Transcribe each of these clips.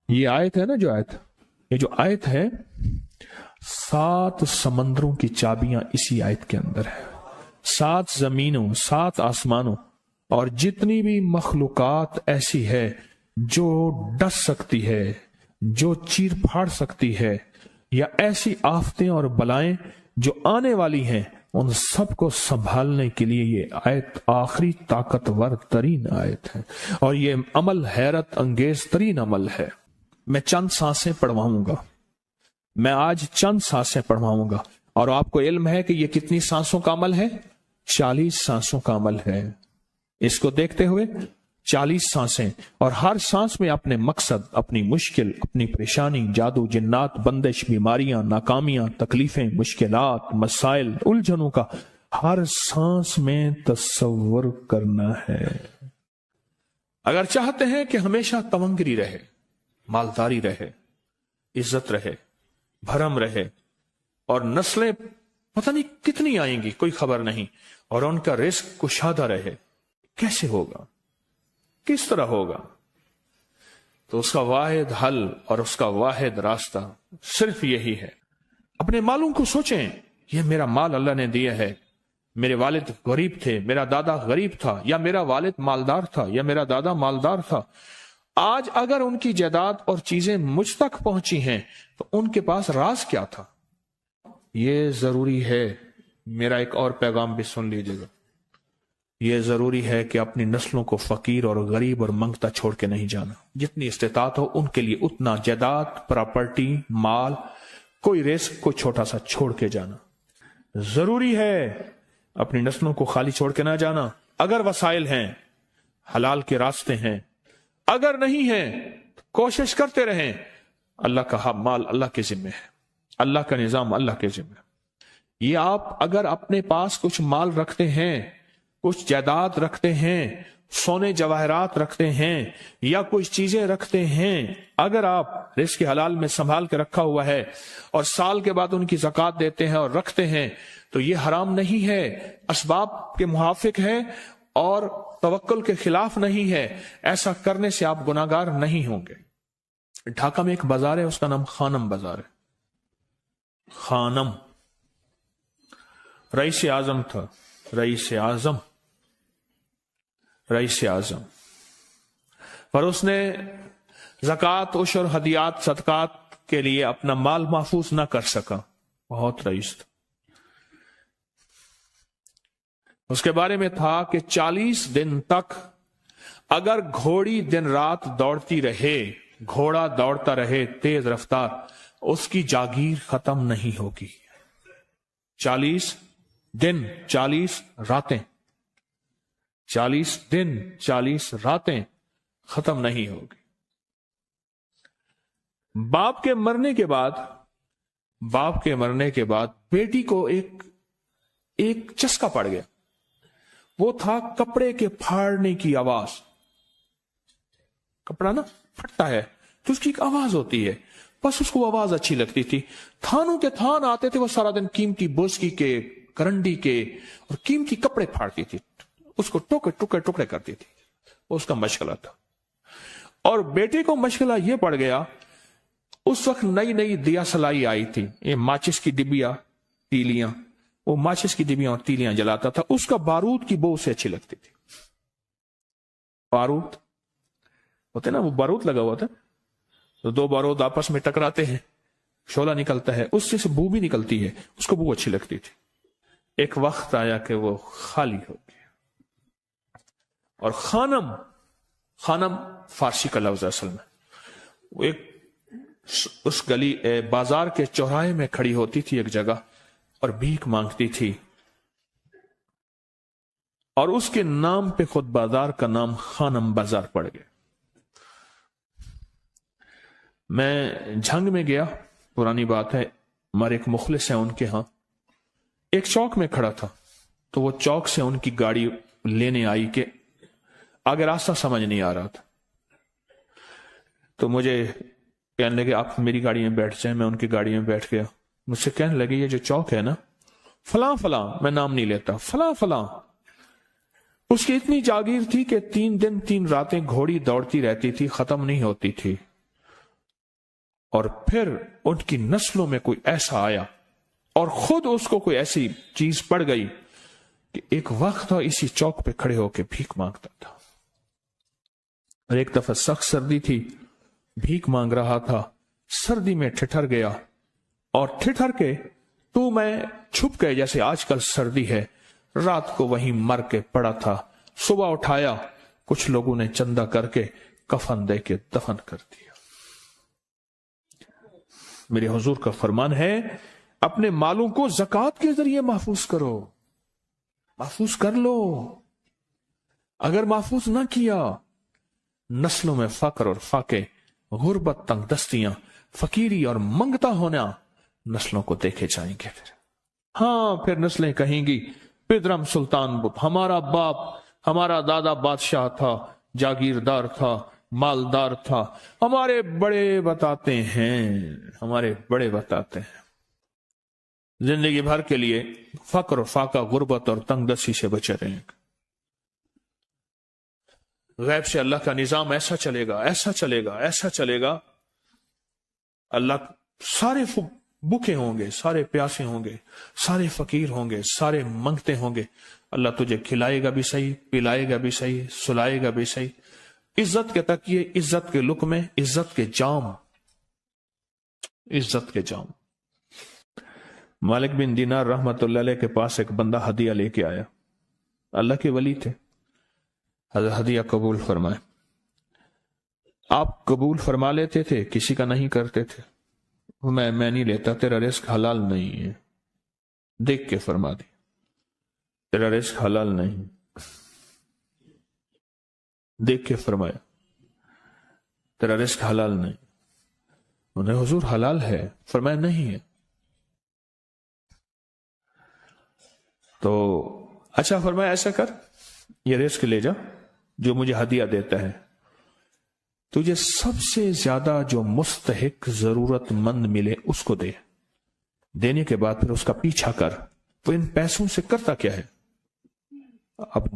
یہ آیت ہے نا، یہ جو آیت ہے 7 سمندروں کی چابیاں اسی آیت کے اندر ہے. 7 زمینوں، 7 آسمانوں اور جتنی بھی مخلوقات ایسی ہے جو ڈس سکتی ہے، جو چیر پھاڑ سکتی ہے، یا ایسی آفتیں اور بلائیں جو آنے والی ہیں، ان سب کو سنبھالنے کے لیے یہ آیت آخری طاقتور ترین آیت ہے. اور یہ عمل حیرت انگیز ترین عمل ہے. میں چند سانسیں پڑھواؤں گا، میں آج چند سانسیں پڑھواؤں گا، اور آپ کو علم ہے کہ یہ کتنی سانسوں کا عمل ہے؟ 40 سانسوں کا عمل ہے. اس کو دیکھتے ہوئے 40 سانسیں، اور ہر سانس میں اپنے مقصد، اپنی مشکل، اپنی پریشانی، جادو، جنات، بندش، بیماریاں، ناکامیاں، تکلیفیں، مشکلات، مسائل، الجھنوں کا ہر سانس میں تصور کرنا ہے. اگر چاہتے ہیں کہ ہمیشہ تونگری رہے، مالداری رہے، عزت رہے، بھرم رہے، اور نسلیں پتہ نہیں کتنی آئیں گی کوئی خبر نہیں، اور ان کا رزق کشادہ رہے، کیسے ہوگا؟ کس طرح ہوگا؟ تو اس کا واحد حل اور اس کا واحد راستہ صرف یہی ہے. اپنے مالوں کو سوچیں، یہ میرا مال اللہ نے دیا ہے. میرے والد غریب تھے، میرا دادا غریب تھا، یا میرا والد مالدار تھا، یا میرا دادا مالدار تھا. آج اگر ان کی جائیداد اور چیزیں مجھ تک پہنچی ہیں تو ان کے پاس راز کیا تھا؟ یہ ضروری ہے. میرا ایک اور پیغام بھی سن لیجیے گا. یہ ضروری ہے کہ اپنی نسلوں کو فقیر اور غریب اور منگتا چھوڑ کے نہیں جانا. جتنی استطاعت ہو ان کے لیے اتنا جائیداد، پراپرٹی، مال، کوئی رزق کو چھوٹا سا چھوڑ کے جانا ضروری ہے. اپنی نسلوں کو خالی چھوڑ کے نہ جانا. اگر وسائل ہیں، حلال کے راستے ہیں، اگر نہیں ہیں کوشش کرتے رہیں. اللہ کا مال اللہ کے ذمہ ہے، اللہ کا نظام اللہ کے ذمہ ہے. یہ آپ اگر اپنے پاس کچھ مال رکھتے ہیں، کچھ جائیداد رکھتے ہیں، سونے جواہرات رکھتے ہیں، یا کچھ چیزیں رکھتے ہیں، اگر آپ رزق حلال میں سنبھال کے رکھا ہوا ہے اور سال کے بعد ان کی زکوٰۃ دیتے ہیں اور رکھتے ہیں، تو یہ حرام نہیں ہے، اسباب کے موافق ہے اور توکل کے خلاف نہیں ہے. ایسا کرنے سے آپ گناہگار نہیں ہوں گے. ڈھاکہ میں ایک بازار ہے، اس کا نام خانم بازار ہے. خانم رئیس اعظم تھا، رئیس اعظم، پر اس نے زکوٰۃ، عشر، ہدیات، صدقات کے لیے اپنا مال محفوظ نہ کر سکا. بہت رئیس تھا. اس کے بارے میں تھا کہ 40 دن تک اگر گھوڑی دن رات دوڑتی رہے، گھوڑا دوڑتا رہے تیز رفتار، اس کی جاگیر ختم نہیں ہوگی. 40 دن 40 راتیں، 40 دن 40 راتیں ختم نہیں ہوگی. باپ کے مرنے کے بعد بیٹی کو ایک چسکا پڑ گیا. وہ تھا کپڑے کے پھاڑنے کی آواز. کپڑا نا پھٹتا ہے تو اس کی ایک آواز ہوتی ہے، بس اس کو آواز اچھی لگتی تھی. تھانوں کے تھان آتے تھے، وہ سارا دن قیمتی بوسکی کے، کرنڈی کے اور قیمتی کپڑے پھاڑتی تھی، اس کو ٹکڑے کرتی تھی. اس کا مشغلہ تھا. اور بیٹے کو مشغلہ یہ پڑ گیا، اس وقت نئی دیا سلائی آئی تھی، یہ ماچس کی ڈبیاں، تیلیاں، وہ ماچس کی ڈبیاں اور تیلیاں جلاتا تھا. اس کا بارود کی بو سے اچھی لگتی تھی. بارود ہوتے نا، وہ بارود لگا ہوا تھا تو 2 بارود آپس میں ٹکراتے ہیں، شعلہ نکلتا ہے، اس سے بو بھی نکلتی ہے، اس کو بو اچھی لگتی تھی. ایک وقت آیا کہ وہ خالی ہو گیا. اور خانم فارسی کا لفظ اصل میں، وہ ایک اس گلی بازار کے چوراہے میں کھڑی ہوتی تھی ایک جگہ اور بھیک مانگتی تھی، اور اس کے نام پہ خود بازار کا نام خانم بازار پڑ گیا. میں جھنگ میں گیا، پرانی بات ہے، ہمارے ایک مخلص ہیں ان کے ہاں، ایک چوک میں کھڑا تھا، تو وہ چوک سے ان کی گاڑی لینے آئی کہ آگے راستہ سمجھ نہیں آ رہا تھا. تو مجھے کہنے لگے آپ میری گاڑی میں بیٹھ جائیں. میں ان کی گاڑی میں بیٹھ گیا. مجھ سے کہنے لگے یہ جو چوک ہے نا، فلاں، میں نام نہیں لیتا، فلاں، اس کی اتنی جاگیر تھی کہ 3 دن 3 راتیں گھوڑی دوڑتی رہتی تھی، ختم نہیں ہوتی تھی. اور پھر ان کی نسلوں میں کوئی ایسا آیا اور خود اس کو کوئی ایسی چیز پڑ گئی کہ ایک وقت تھا اسی چوک پہ کھڑے ہو کے بھیک مانگتا تھا. اور ایک دفعہ سخت سردی تھی، بھیک مانگ رہا تھا، سردی میں ٹھٹر گیا اور ٹھٹر کے تو میں چھپ گئے جیسے آج کل سردی ہے. رات کو وہیں مر کے پڑا تھا. صبح اٹھایا، کچھ لوگوں نے چندہ کر کے کفن دے کے دفن کر دیا. میرے حضور کا فرمان ہے اپنے مالوں کو زکوٰۃ کے ذریعے محفوظ کرو، محفوظ کر لو. اگر محفوظ نہ کیا، نسلوں میں فقر اور فاقے، غربت، تنگ دستیاں، فقیری اور منگتا ہونا نسلوں کو دیکھے جائیں گے. پھر نسلیں کہیں گی پدرم سلطان بت، ہمارا باپ، ہمارا دادا بادشاہ تھا، جاگیردار تھا، مالدار تھا. ہمارے بڑے بتاتے ہیں زندگی بھر کے لیے فقر و فاقہ، غربت اور تنگ دستی سے بچے رہیں. غیب سے اللہ کا نظام ایسا چلے گا، ایسا چلے گا، ایسا چلے گا. اللہ سارے بھوکے ہوں گے، سارے پیاسے ہوں گے، سارے فقیر ہوں گے، سارے منگتے ہوں گے. اللہ تجھے کھلائے گا بھی صحیح، پلائے گا بھی صحیح، سلائے گا بھی صحیح. عزت کے تکیے، عزت کے لقمے، عزت کے جام، عزت کے جام. مالک بن دینار رحمت اللہ علیہ کے پاس ایک بندہ ہدیہ لے کے آیا. اللہ کے ولی تھے. حضرت ہدیہ قبول فرمائے. آپ قبول فرما لیتے تھے، کسی کا نہیں کرتے تھے. میں نہیں لیتا، تیرا رزق حلال نہیں ہے. دیکھ کے فرما دی، تیرا رزق حلال نہیں. دیکھ کے فرمایا تیرا رزق حلال نہیں. انہیں حضور حلال ہے، فرمایا نہیں ہے. تو اچھا فرمایا ایسا کر، یہ رزق لے جا جو مجھے ہدیہ دیتا ہے. تجھے سب سے زیادہ جو مستحق ضرورت مند ملے اس کو دے. دینے کے بعد پھر اس کا پیچھا کر. تو ان پیسوں سے کرتا کیا ہے؟ اب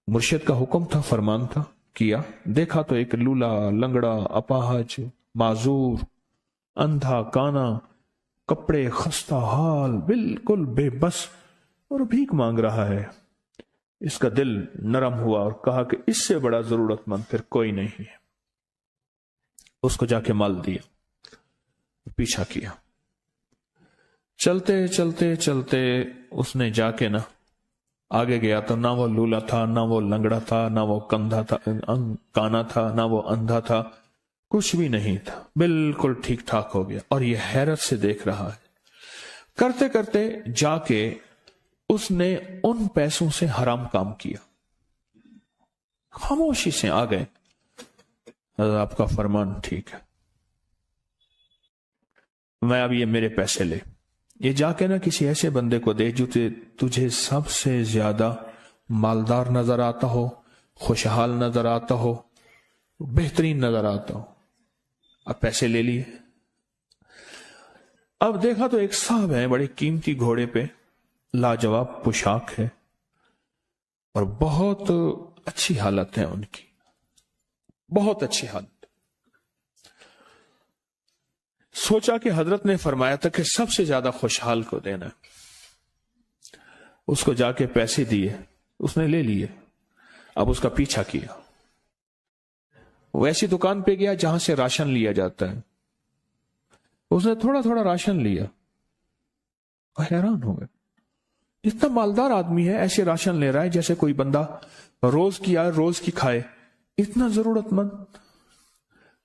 مرشد کا حکم تھا، فرمان تھا، کیا. دیکھا تو ایک لولا، لنگڑا، اپاہج، معذور، اندھا، کانا، کپڑے خستہ حال، بالکل بے بس، اور بھیک مانگ رہا ہے. اس کا دل نرم ہوا اور کہا کہ اس سے بڑا ضرورت مند پھر کوئی نہیں ہے. اس کو جا کے مال دیا، پیچھا کیا. چلتے چلتے چلتے اس نے جا کے آگے گیا تو نہ وہ لولا تھا، نہ وہ لنگڑا تھا، نہ وہ کندھا تھا، کانا تھا، نہ وہ اندھا تھا، کچھ بھی نہیں تھا. بالکل ٹھیک ٹھاک ہو گیا اور یہ حیرت سے دیکھ رہا ہے. کرتے کرتے جا کے اس نے ان پیسوں سے حرام کام کیا. خاموشی سے آ گئے، آپ کا فرمان ٹھیک ہے، میں اب یہ میرے پیسے لے، یہ جا کے کسی ایسے بندے کو دے جو تجھے سب سے زیادہ مالدار نظر آتا ہو، خوشحال نظر آتا ہو، بہترین نظر آتا ہو. اب پیسے لے لیے. اب دیکھا تو ایک صاحب ہیں، بڑے قیمتی گھوڑے پہ، لاجواب پوشاک ہے اور بہت اچھی حالت ہے ان کی، بہت اچھی حالت. سوچا کہ حضرت نے فرمایا تھا کہ سب سے زیادہ خوشحال کو دینا. اس کو جا کے پیسے دیے، اس نے لے لیے. اب اس کا پیچھا کیا. وہ ایسی دکان پہ گیا جہاں سے راشن لیا جاتا ہے. اس نے تھوڑا تھوڑا راشن لیا. حیران ہو گئے، اتنا مالدار آدمی ہے، ایسے راشن لے رہا ہے جیسے کوئی بندہ روز کی آئے روز کی کھائے، اتنا ضرورت مند.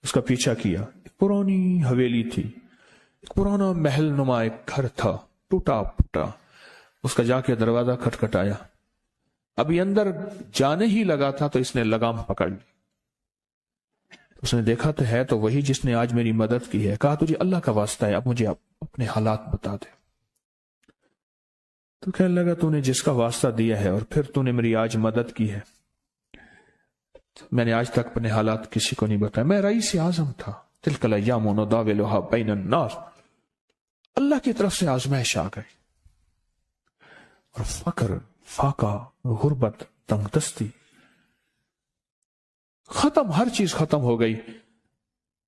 اس کا پیچھا کیا. ایک پرانی حویلی تھی، ایک پرانا محل نما ایک گھر تھا، ٹوٹا پھوٹا. اس کا جا کے دروازہ کھٹکھٹایا. ابھی اندر جانے ہی لگا تھا تو اس نے لگام پکڑ لی. اس نے دیکھا تو ہے تو وہی جس نے آج میری مدد کی ہے. کہا تجھے اللہ کا واسطہ ہے، اب مجھے اپنے حالات بتا دے. تو کہنے لگا تو نے جس کا واسطہ دیا ہے اور پھر تو نے میری آج مدد کی ہے، میں نے آج تک اپنے حالات کسی کو نہیں بتایا. میں رئیس اعظم تھا. تلک الایام نداولها بین الناس. اللہ کی طرف سے آزمائش آ گئی اور فقر، فاقہ، غربت، تنگ دستی ختم، ہر چیز ختم ہو گئی.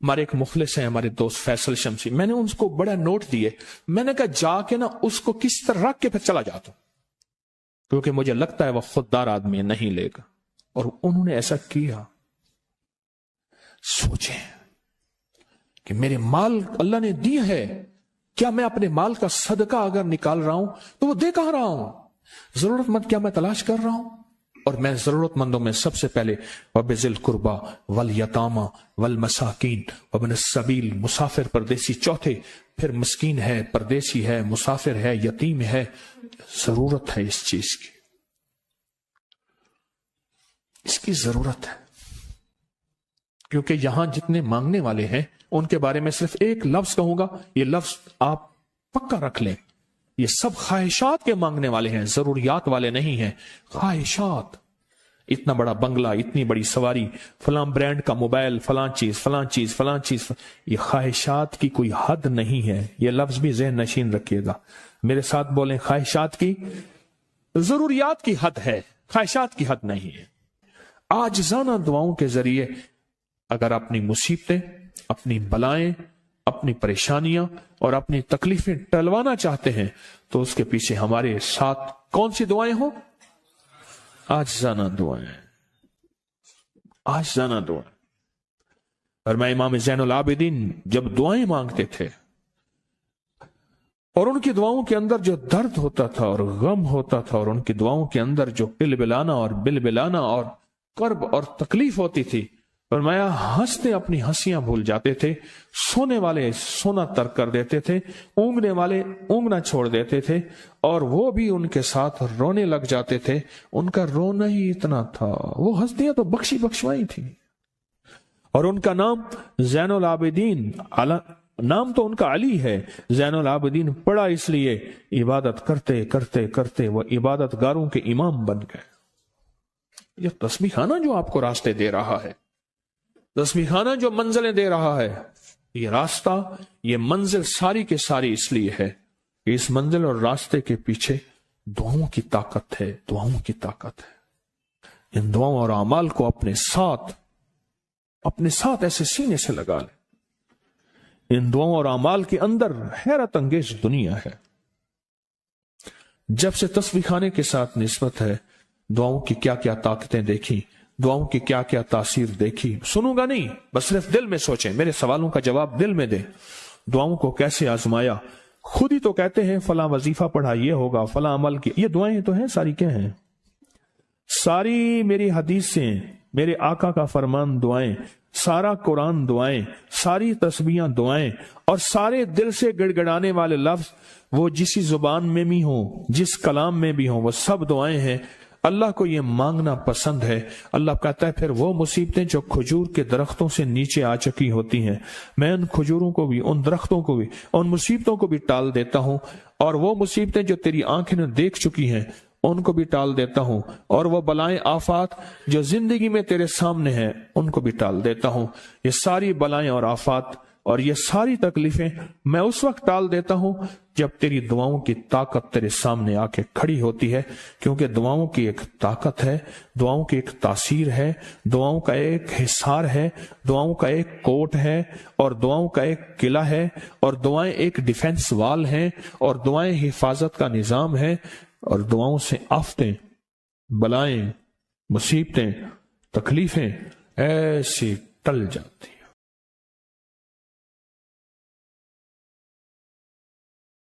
ہمارے ایک مخلص ہیں ہمارے دوست فیصل شمسی، میں نے ان کو بڑا نوٹ دیے، میں نے کہا جا کے نا اس کو کس طرح رکھ کے پھر چلا جاتا ہوں، کیونکہ مجھے لگتا ہے وہ خوددار آدمی نہیں لے گا، اور انہوں نے ایسا کیا۔ سوچیں کہ میرے مال اللہ نے دی ہے، کیا میں اپنے مال کا صدقہ اگر نکال رہا ہوں تو وہ دے کہاں رہا ہوں؟ ضرورت مند کیا میں تلاش کر رہا ہوں؟ اور میں ضرورت مندوں میں سب سے پہلے وَبِذِي الْقُرْبَى وَالْيَتَامَى وَالْمَسَاكِينَ وَابْنِ السَّبِيلِ، مسافر پردیسی چوتھے، پھر مسکین ہے، پردیسی ہے، مسافر ہے، یتیم ہے، ضرورت ہے اس چیز کی، اس کی ضرورت ہے۔ کیونکہ یہاں جتنے مانگنے والے ہیں ان کے بارے میں صرف ایک لفظ کہوں گا، یہ لفظ آپ پکا رکھ لیں، یہ سب خواہشات کے مانگنے والے ہیں، ضروریات والے نہیں ہیں، خواہشات۔ اتنا بڑا بنگلہ، اتنی بڑی سواری، فلاں برانڈ کا موبائل، فلاں چیز فلاں چیز فلاں چیز، یہ خواہشات کی کوئی حد نہیں ہے، یہ لفظ بھی ذہن نشین رکھیے گا، میرے ساتھ بولیں، خواہشات کی، ضروریات کی حد ہے، خواہشات کی حد نہیں ہے۔ عاجزانہ دعاؤں کے ذریعے اگر اپنی مصیبتیں، اپنی بلائیں، اپنی پریشانیاں اور اپنی تکلیفیں ٹلوانا چاہتے ہیں تو اس کے پیچھے ہمارے ساتھ کون سی دعائیں ہوں؟ عاجزانہ دعائیں، عاجزانہ دعائیں۔ اور میں امام زین العابدین جب دعائیں مانگتے تھے اور ان کی دعاؤں کے اندر جو درد ہوتا تھا اور غم ہوتا تھا، اور ان کی دعاؤں کے اندر جو بلبلانا اور بلبلانا اور کرب اور تکلیف ہوتی تھی، فرمایا ہنستے اپنی ہنسیاں بھول جاتے تھے، سونے والے سونا ترک کر دیتے تھے، اونگنے والے اونگنا چھوڑ دیتے تھے، اور وہ بھی ان کے ساتھ رونے لگ جاتے تھے۔ ان کا رونا ہی اتنا تھا، وہ ہنسیاں تو بخشی بخشوائی تھی، اور ان کا نام زین العابدین، نام تو ان کا علی ہے، زین العابدین پڑا اس لیے عبادت کرتے کرتے کرتے وہ عبادت گاروں کے امام بن گئے۔ یہ تسبیح خانہ جو آپ کو راستے دے رہا ہے، تسبیح خانہ جو منزلیں دے رہا ہے، یہ راستہ، یہ منزل ساری کے ساری اس لیے ہے کہ اس منزل اور راستے کے پیچھے دعاؤں کی طاقت ہے، دعاؤں کی طاقت ہے۔ ان دعاؤں اور اعمال کو اپنے ساتھ ایسے سینے سے لگا لیں۔ ان دعاؤں اور اعمال کے اندر حیرت انگیز دنیا ہے۔ جب سے تسبیح خانے کے ساتھ نسبت ہے، دعاؤں کی کیا کیا طاقتیں دیکھی، دعاؤں کی کیا کیا تاثیر دیکھی، سنوں گا نہیں، بس صرف دل میں سوچیں، میرے سوالوں کا جواب دل میں دیں۔ دعاؤں کو کیسے آزمایا، خود ہی تو کہتے ہیں فلاں وظیفہ پڑھا یہ ہوگا، فلاں عمل کی، یہ دعائیں تو ہیں، ساری کیا ہیں؟ ساری میری حدیثیں، میرے آقا کا فرمان دعائیں، سارا قرآن دعائیں، ساری تسبیحاں دعائیں، اور سارے دل سے گڑ گڑانے والے لفظ وہ جسی زبان میں بھی ہوں، جس کلام میں بھی ہوں، وہ سب دعائیں ہیں۔ اللہ کو یہ مانگنا پسند ہے۔ اللہ کہتا ہے پھر وہ مصیبتیں جو کھجور کے درختوں سے نیچے آ چکی ہوتی ہیں، میں ان کھجوروں کو بھی، ان درختوں کو بھی، ان مصیبتوں کو بھی ٹال دیتا ہوں، اور وہ مصیبتیں جو تیری آنکھیں نے دیکھ چکی ہیں ان کو بھی ٹال دیتا ہوں، اور وہ بلائیں آفات جو زندگی میں تیرے سامنے ہیں ان کو بھی ٹال دیتا ہوں۔ یہ ساری بلائیں اور آفات اور یہ ساری تکلیفیں میں اس وقت ٹال دیتا ہوں جب تیری دعاؤں کی طاقت تیرے سامنے آ کے کھڑی ہوتی ہے، کیونکہ دعاؤں کی ایک طاقت ہے، دعاؤں کی ایک تاثیر ہے، دعاؤں کا ایک حصار ہے، دعاؤں کا ایک کوٹ ہے، اور دعاؤں کا ایک قلعہ ہے، اور دعائیں ایک ڈیفنس وال ہیں، اور دعائیں حفاظت کا نظام ہے، اور دعاؤں سے آفتیں، بلائیں، مصیبتیں، تکلیفیں ایسی ٹل جاتی۔